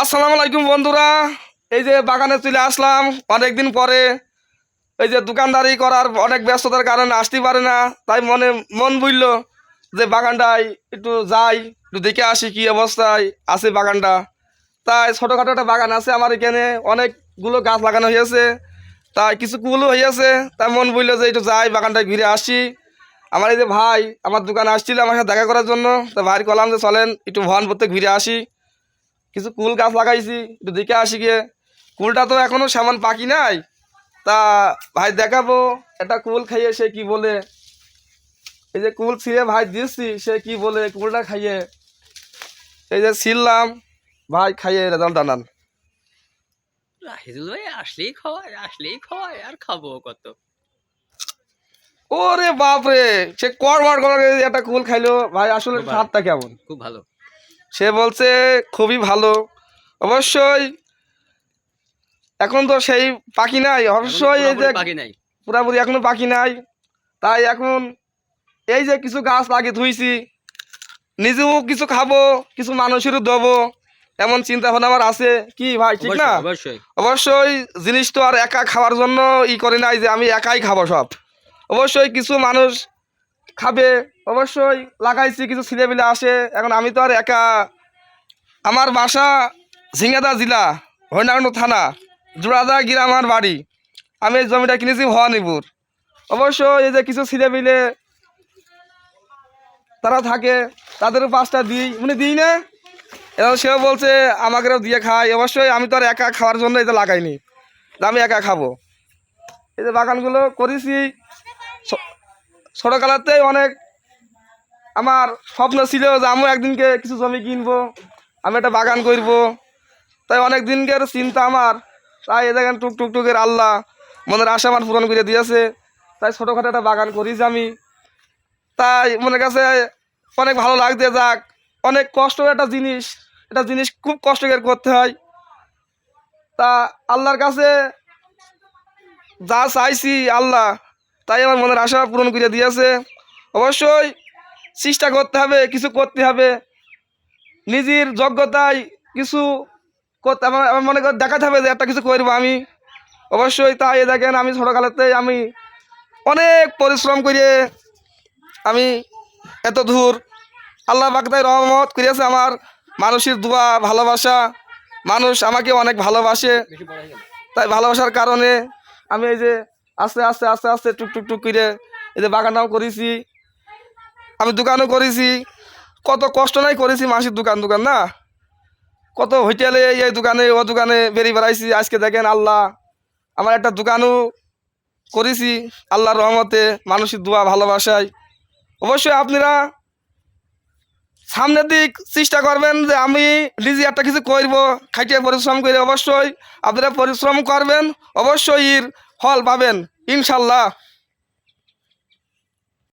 আসসালামু আলাইকুম বন্ধুরা। এই যে বাগানে চলে আসলাম অনেকদিন পরে। এই যে দোকানদারি করার অনেক ব্যস্ততার কারণে আসতে পারে না, তাই মন বুঝলো যে বাগানটায় একটু যাই, একটু দেখে আসি কি অবস্থায় আছে বাগানটা। তাই ছোটোখাটো একটা বাগান আছে আমার এখানে, অনেকগুলো গাছ লাগানো হয়েছে, তাই কিছু কুলও হয়েছে। তাই মন বুঝলো যে একটু যাই বাগানটায় ঘুরে আসি। আমার এই যে ভাই আমার দোকানে আসছিল আমার সাথে দেখা করার জন্য, তা ভাই বললাম যে চলেন একটু ভন করতে ঘুরে আসি। কিছু কুল গাছ লাগাইছি, একটু দেখে আসি গিয়ে। কুলটা তো এখনো সামান পাকি নাই, তা ভাই দেখাবো একটা কুল খাইয়ে সে কি বলে। এই যে কুল ছিঁড়ে ভাই দিচ্ছি, সে কি বলে কুলটা খাইয়ে। এই যে ছিললাম, ভাই খাইয়ে রেজাল্ট জানান। রাহিদুল ভাই আসলেই খাওয়ায় আর খাবো কত। ওরে বাপ রে, সে কড়মাড় করে একটা কুল খাইলো ভাই, আসলে খুব ভালো, স্বাদটা কেমন? খুব ভালো। সে বলছে খুবই ভালো। অবশ্যই এখন তো সেই পাখি নাই, এখনো অবশ্যই এই যে পুরোপুরি পাকি নাই। পুরাপুরি এখনো পাখি নাই। তাই এখন এই যে কিছু গাছ লাগিয়ে ধুইছি, নিজেও কিছু খাবো, কিছু মানুষেরও দেবো, এমন চিন্তা ভাবনা আমার আছে। কি ভাই ঠিক না? অবশ্যই অবশ্যই। অবশ্যই জিনিস তো আর একা খাওয়ার জন্য করে নাই যে আমি একাই খাবো সব। অবশ্যই কিছু মানুষ খাবে, অবশ্যই লাগাইছি, কিছু ছেলেপিলে আসে। এখন আমি তো আর একা। আমার বাসা ঝিঙ্গাদা জেলা, হরিনারায়ণ থানা, জোড়াদা গ্রাম আমার বাড়ি। আমি এই জমিটা কিনেছি ভবানীপুর। অবশ্যই এই যে কিছু ছেলেপিলে তারা থাকে, তাদেরও 5টা দিই, মানে দিই না। এবং সেও বলছে আমাকেও দিয়ে খাই। অবশ্যই আমি তো আর একা খাওয়ার জন্য এটা লাগাইনি যে আমি একা খাবো। এই যে বাগানগুলো করেছি ছোটোকালাতেই অনেক। আমার স্বপ্ন ছিল যে আমিও একদিনকে কিছু জমি কিনবো, আমি একটা বাগান করব। তাই অনেক দিনকার চিন্তা আমার। তাই এ দেখেন টুকটুকের আল্লাহ মনের আশা আমার পূরণ করে দিয়েছে। তাই ছোটোখাটো একটা বাগান করেছি আমি। তাই মনের কাছে অনেক ভালো লাগতে যাক। অনেক কষ্টের একটা জিনিস, এটা জিনিস খুব কষ্ট করে করতে হয়। তা আল্লাহর কাছে যা চাইছি আল্লাহ তাই আমার মনের আশা পূরণ করে দিয়েছে। অবশ্যই চেষ্টা করতে হবে, কিছু করতে হবে, নিজের যোগ্যতায় কিছু করতে আমার আমার মনে করে দেখাতে হবে যে একটা কিছু করবো আমি। অবশ্যই তাই দেখেন আমি ছোটোকালেতেই আমি অনেক পরিশ্রম করে আমি এত দূর। আল্লাহ পাক তাই রহমত করেছে আমার, মানুষের দোয়া ভালোবাসা, মানুষ আমাকে অনেক ভালোবাসে। বেশি বড় হয়ে গেল। তাই ভালোবাসার কারণে আমি এই যে আস্তে আস্তে আস্তে আস্তে টুক করে এই যে বাগানটাও করেছি, আমি দোকানও করেছি। কত কষ্ট নাই করেছি, মাসির দোকান দোকান না, কত হোটেলে এই দোকানে ও দোকানে বেরিয়ে বেড়াইছি। আজকে দেখেন আল্লাহ আমার একটা দোকানও করেছি আল্লাহর রহমতে, মানুষের দোয়া ভালোবাসায়। অবশ্যই আপনারা সামনের দিক চেষ্টা করবেন যে আমি নিজে একটা কিছু করব, খাইটে পরিশ্রম করে। অবশ্যই আপনারা পরিশ্রম করবেন, অবশ্যই এর ফল পাবেন ইনশাল্লাহ।